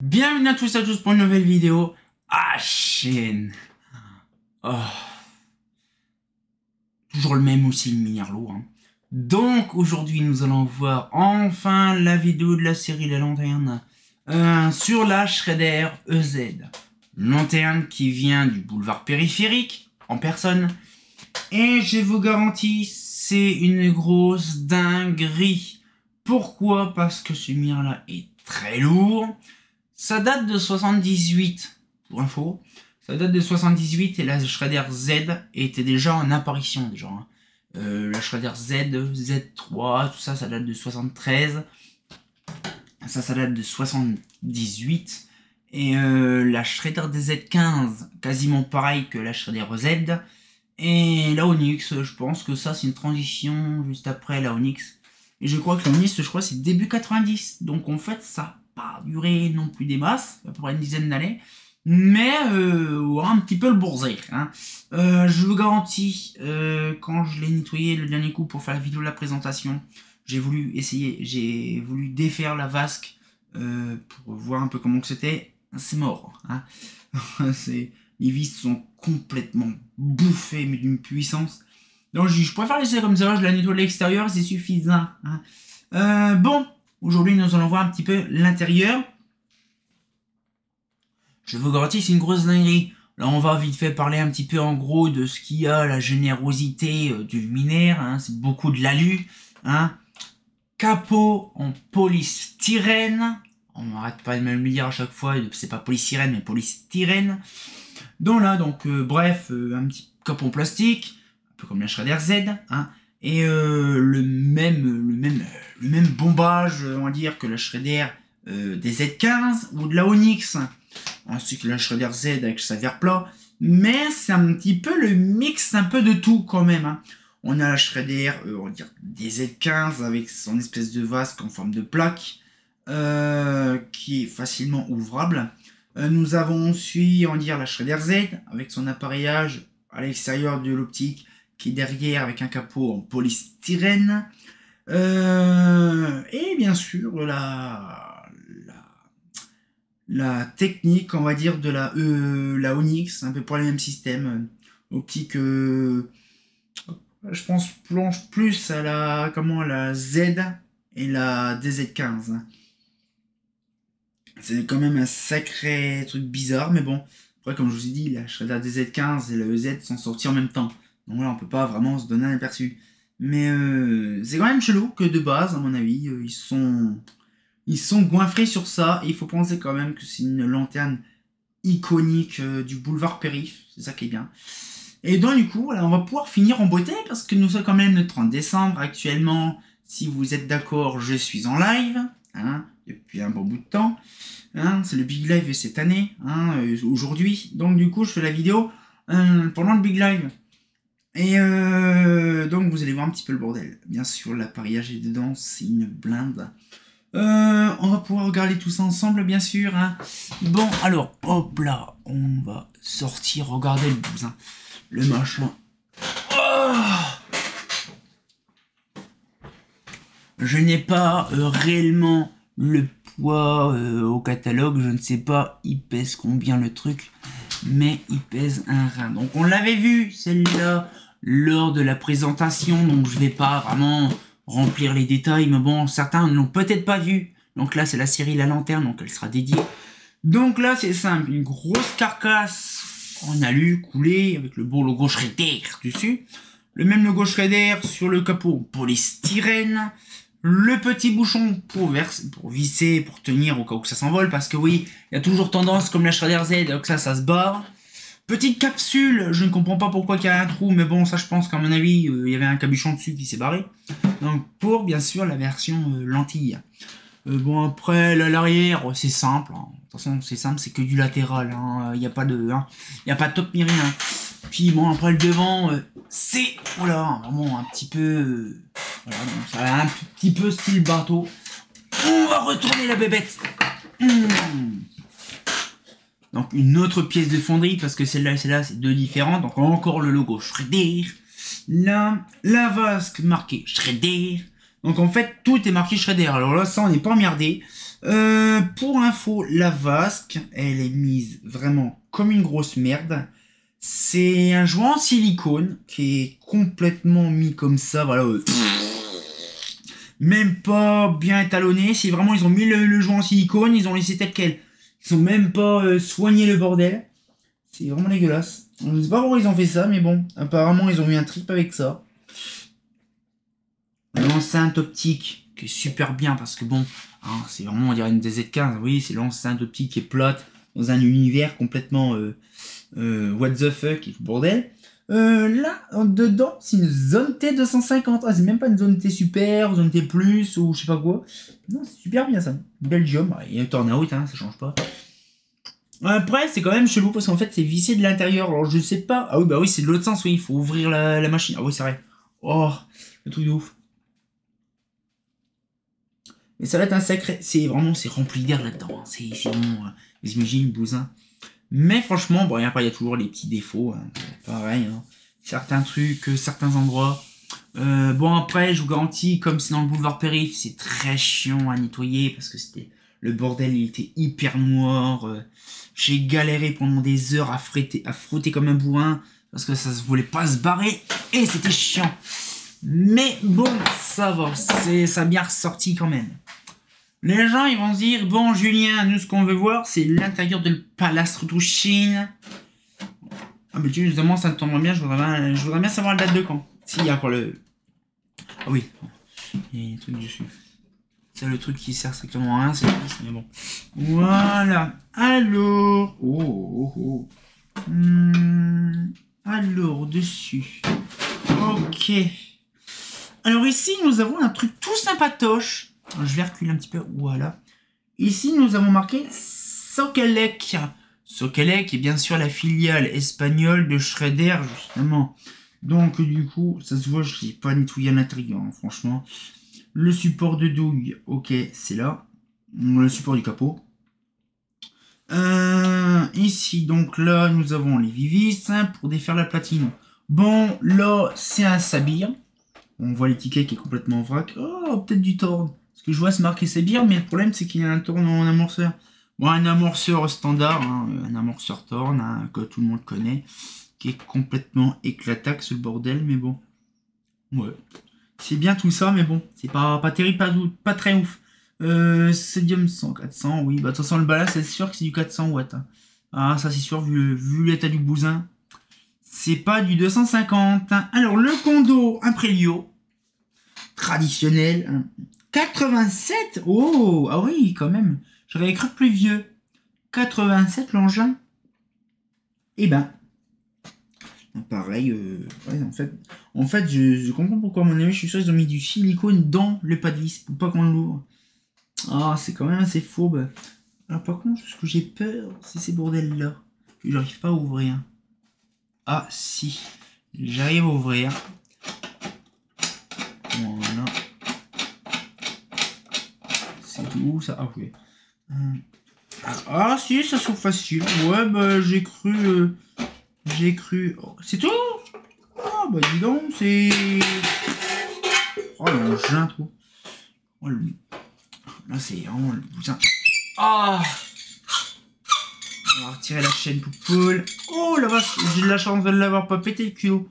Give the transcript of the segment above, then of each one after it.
Bienvenue à tous pour une nouvelle vidéo. Ah, chaîne. Oh. Toujours le même aussi, le Minerlo. Donc, aujourd'hui, nous allons voir enfin la vidéo de la série La Lanterne sur la Shredder EZ. Lanterne qui vient du boulevard périphérique, en personne. Et je vous garantis, c'est une grosse dinguerie. Pourquoi? Parce que ce mire-là est très lourd. Ça date de 78, pour info. Ça date de 78 et la Shredder Z était déjà en apparition déjà. La Shredder Z, Z3, tout ça, ça date de 73. Ça date de 78. Et la Shredder DZ15, quasiment pareil que la Shredder Z. Et la Onyx, je pense que ça c'est une transition juste après la Onyx. Et je crois que la Onyx, c'est début 90. Donc en fait, ça n'a pas duré non plus des masses, à peu près une dizaine d'années. Mais un petit peu le bourser. Je vous garantis, quand je l'ai nettoyé le dernier coup pour faire la vidéo de la présentation, j'ai voulu défaire la vasque pour voir un peu comment c'était. C'est mort. Les vis sont complètement bouffées, mais d'une puissance. Donc je préfère laisser comme ça, je la nettoie de l'extérieur, c'est suffisant. Bon, aujourd'hui nous allons voir un petit peu l'intérieur. Je vous garantis, c'est une grosse dinguerie. Là, on va vite fait parler un petit peu en gros de ce qu'il y a, la générosité du luminaire. C'est beaucoup de l'alu. Capot en polystyrène. On n'arrête pas de me le dire à chaque fois. C'est pas polystyrène, mais polystyrène. Donc là, bref, un petit capot en plastique. Un peu comme la Shredder Z. Et le même bombage, on va dire, que la Shredder des Z15 ou de la Onyx. Ainsi que la Shredder Z avec sa verre plat. Mais c'est un petit peu le mix un peu de tout quand même. On a la Shredder, on va dire, des Z15 avec son espèce de vasque en forme de plaque. Qui est facilement ouvrable. Nous avons aussi, on va dire, la Shredder Z avec son appareillage à l'extérieur de l'optique qui est derrière avec un capot en polystyrène. Et bien sûr, la technique, on va dire, de la Onyx, un peu pour le même système. Optique, je pense, plonge plus à la Z et la DZ15. C'est quand même un sacré truc bizarre, mais bon. Après, comme je vous ai dit, la Shredder DZ15 et la EZ sont sortis en même temps. Donc là, on peut pas vraiment se donner un aperçu. Mais c'est quand même chelou que de base, à mon avis, ils sont goinfrés sur ça. Et il faut penser quand même que c'est une lanterne iconique du boulevard périph'. C'est ça qui est bien. Et donc du coup, là, on va pouvoir finir en beauté parce que nous sommes quand même le 30 décembre. Actuellement, si vous êtes d'accord, je suis en live. Depuis un bon bout de temps. C'est le Big Live cette année, aujourd'hui. Donc du coup, je fais la vidéo pendant le Big Live. Et donc vous allez voir un petit peu le bordel. Bien sûr, l'appareillage est dedans, c'est une blinde. On va pouvoir regarder tout ça ensemble, bien sûr. Bon, alors, hop là, on va sortir, regardez le machin. Je n'ai pas réellement le poids au catalogue, je ne sais pas, il pèse combien le truc, mais il pèse un rein. Donc on l'avait vu, celle-là, lors de la présentation, donc je vais pas vraiment remplir les détails, mais bon, certains ne l'ont peut-être pas vu. Donc là, c'est la série La Lanterne, donc elle sera dédiée. Donc là, c'est simple, une grosse carcasse en alu coulée, avec le beau logo Shredder dessus. Le même logo Shredder sur le capot polystyrène. Le petit bouchon pour visser, pour tenir au cas où ça s'envole, parce que oui, il y a toujours tendance, comme la Shredder Z, que ça se barre. Petite capsule, je ne comprends pas pourquoi il y a un trou, mais bon, ça je pense qu'à mon avis, il y avait un cabuchon dessus qui s'est barré. Donc pour, bien sûr, la version lentille. Bon, après, l'arrière, c'est simple. De toute façon, c'est simple, c'est que du latéral. Il n'y a pas de top ni rien. Puis bon, après le devant, c'est vraiment un petit peu... voilà, donc ça a un petit peu style bateau. On va retourner la bébête. Donc une autre pièce de fonderie, parce que celle-là et celle-là, c'est deux différentes. Donc encore le logo Shredder. Là, la vasque marquée Shredder. Donc en fait, tout est marqué Shredder. Alors là, ça, on n'est pas emmerdé. Pour info, la vasque, elle est mise vraiment comme une grosse merde. C'est un joint en silicone qui est complètement mis comme ça, voilà. Même pas bien étalonné, c'est vraiment, ils ont mis le joint en silicone, ils ont laissé tel quel. Ils ont même pas soigné le bordel. C'est vraiment dégueulasse. Je ne sais pas pourquoi ils ont fait ça, mais bon, apparemment ils ont eu un trip avec ça. L'enceinte optique, qui est super bien, parce que bon, hein, c'est vraiment, on dirait une DZ15, oui, c'est l'enceinte optique qui est plate, dans un univers complètement what the fuck, et tout bordel. Là, dedans, c'est une zone T250. Ah, c'est même pas une zone T super, zone T plus, ou je sais pas quoi. Non, c'est super bien ça. Belgium, il y a un turn-out, hein, ça change pas. Après, c'est quand même chelou parce qu'en fait, c'est vissé de l'intérieur. Alors, je sais pas. Ah oui, bah oui, c'est de l'autre sens, oui, il faut ouvrir la machine. Ah oui, c'est vrai. Oh, le truc de ouf. Mais ça va être un sacré. C'est vraiment, c'est rempli d'air là-dedans. Hein. C'est bon, vous imaginez le bousin. Mais franchement, bon, après, il y a toujours les petits défauts. Hein. Pareil, hein. Certains trucs, certains endroits. Bon, après, je vous garantis, comme c'est dans le boulevard Périph', c'est très chiant à nettoyer parce que c'était le bordel, il était hyper noir. J'ai galéré pendant des heures à frotter comme un bourrin parce que ça se voulait pas se barrer et c'était chiant. Mais bon, ça va, ça a bien ressorti quand même. Les gens, ils vont se dire, bon, Julien, nous, ce qu'on veut voir, c'est l'intérieur de Palace Retouchine. Ah, mais justement, ça me tombe bien, je voudrais bien savoir la date de quand. S'il y a encore le... Ah oui, il y a des trucs dessus. C'est le truc qui sert strictement à rien, c'est triste, mais bon. Voilà. Alors... Alors, dessus. Ok. Alors ici, nous avons un truc tout sympatoche. Alors, je vais reculer un petit peu. Voilà. Ici, nous avons marqué Sokelec. Sokelec est bien sûr la filiale espagnole de Shredder, justement. Donc, du coup, ça se voit, je n'ai pas nettoyé à l'intérieur, hein, franchement. Le support de douille, ok, c'est là. Le support du capot. Ici, donc là, nous avons les vivis hein, pour défaire la platine. Bon, là, c'est un sabir. On voit l'étiquette qui est complètement vrac. Oh, peut-être du torn. Parce que je vois, c'est marqué sabir, mais le problème, c'est qu'il y a un torn en amorceur. Bon, un amorceur standard, hein, un amorceur torn, hein, que tout le monde connaît, qui est complètement éclataxe, ce bordel, mais bon. Ouais. C'est bien tout ça, mais bon, c'est pas terrible, pas très ouf. Sodium 100, 400, oui, bah de toute façon le ballast c'est sûr que c'est du 400 watts. Hein. Ah ça c'est sûr, vu l'état du bousin. C'est pas du 250. Hein. Alors le condo Impregilo, traditionnel, hein. 87. Oh, ah oui quand même, j'aurais cru plus vieux. 87 l'engin. Eh ben, pareil, ouais, en fait je comprends pourquoi à mon avis, je suis sûr ils ont mis du silicone dans le pas de vis pour pas qu'on l'ouvre. Ah, c'est quand même assez fourbe. Alors par contre, ce que j'ai peur, c'est ces bordels-là. Que j'arrive pas à ouvrir. Ah, si. J'arrive à ouvrir. Voilà. C'est tout ça. Ah, oui. Ah, si, ça s'ouvre facile. Ouais, bah, j'ai cru... Oh, c'est tout. Ah, bah, dis donc, c'est... Oh, l'engin, trop. Oh, là, c'est vraiment le bousin. Ah! On va retirer la chaîne poule. Oh la vache, j'ai de la chance de l'avoir pas pété le culot.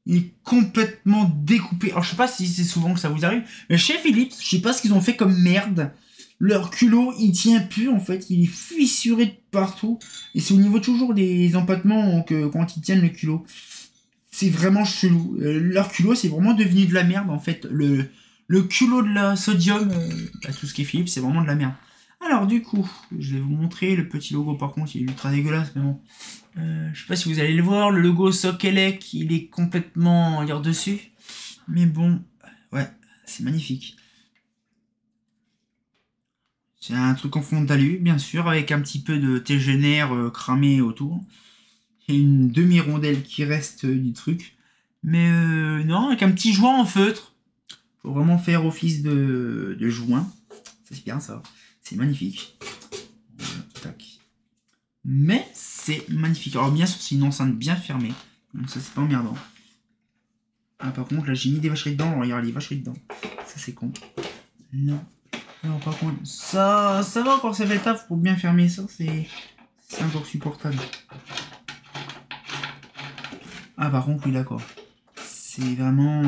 Il est complètement découpé. Alors je sais pas si c'est souvent que ça vous arrive, mais chez Philips, je sais pas ce qu'ils ont fait comme merde. Leur culot, il tient plus en fait, il est fissuré de partout. Et c'est au niveau toujours des empattements que quand ils tiennent le culot. C'est vraiment chelou. Leur culot, c'est vraiment devenu de la merde en fait. Le culot de la sodium, tout ce qui est Philips, c'est vraiment de la merde. Alors du coup, je vais vous montrer le petit logo, par contre il est ultra dégueulasse, mais bon. Je sais pas si vous allez le voir, le logo Sokelec, il est complètement lire dessus. Mais bon, ouais, c'est magnifique. C'est un truc en fond d'alu, bien sûr, avec un petit peu de tégénère cramé autour. Et une demi-rondelle qui reste du truc. Mais non, avec un petit joint en feutre. Pour vraiment faire office de joint. C'est bien ça. C'est magnifique. Tac. Mais c'est magnifique. Alors bien sûr, c'est une enceinte bien fermée. Donc ça, c'est pas emmerdant. Ah, par contre, là, j'ai mis des vacheries dedans. Alors, il y aura les vacheries dedans. Ça, c'est con. Non. Alors par contre, ça va encore, ça fait le taf pour bien fermer ça, c'est encore supportable. Ah par contre, oui d'accord. C'est vraiment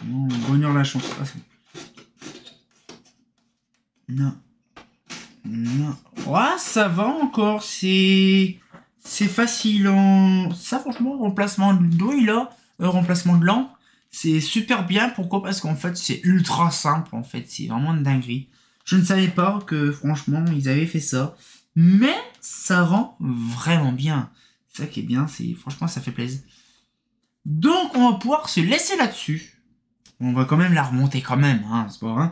bonheur la chance. Ah, non. Non. Ouais, ça va encore, c'est facile en... Ça franchement, remplacement de douille là, remplacement de lampe, c'est super bien. Pourquoi? Parce qu'en fait, c'est ultra simple en fait, c'est vraiment une dinguerie. Je ne savais pas que franchement, ils avaient fait ça. Mais ça rend vraiment bien. C'est ça qui est bien, c'est franchement, ça fait plaisir. Donc, on va pouvoir se laisser là-dessus. On va quand même la remonter quand même, hein, c'est pas vrai.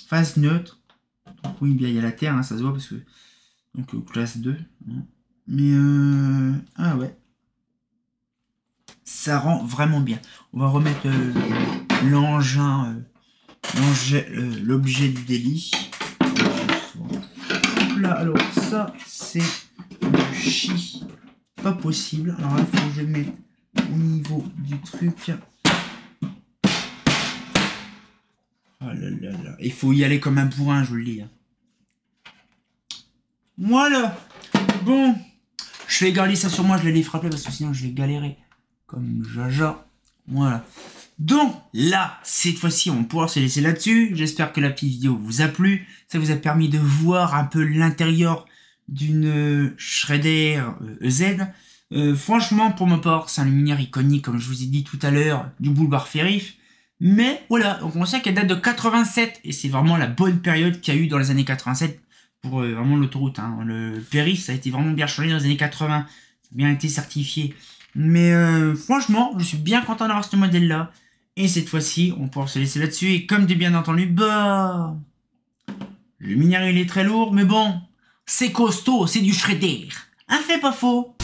Phase neutre. Donc oui, bien il y a la terre, hein, ça se voit parce que... Donc classe 2. Hein. Mais ah ouais. Ça rend vraiment bien. On va remettre l'engin, l'objet du délit. Hop là, alors ça c'est du chi. Pas possible. Alors là, il faut que je le mette au niveau du truc. Oh là là là. Il faut y aller comme un bourrin, je vous le dis. Hein. Voilà. Bon. Je vais garder ça sur moi, je vais les frapper parce que sinon je vais galérer. Comme Jaja. Voilà. Donc là, cette fois-ci, on va pouvoir se laisser là-dessus. J'espère que la petite vidéo vous a plu. Ça vous a permis de voir un peu l'intérieur d'une Shredder EZ. Franchement, pour ma part, c'est un luminaire iconique, comme je vous ai dit tout à l'heure, du boulevard Périph'. Mais voilà, donc on sait qu'elle date de 87 et c'est vraiment la bonne période qu'il y a eu dans les années 87 pour vraiment l'autoroute. Hein. Le Périph', ça a été vraiment bien changé dans les années 80. Ça a bien été certifié. Mais franchement, je suis bien content d'avoir ce modèle-là. Et cette fois-ci, on pourra se laisser là-dessus. Et comme de bien entendu, bah... Le luminaire, il est très lourd, mais bon, c'est costaud, c'est du Shredder. Un fait pas faux.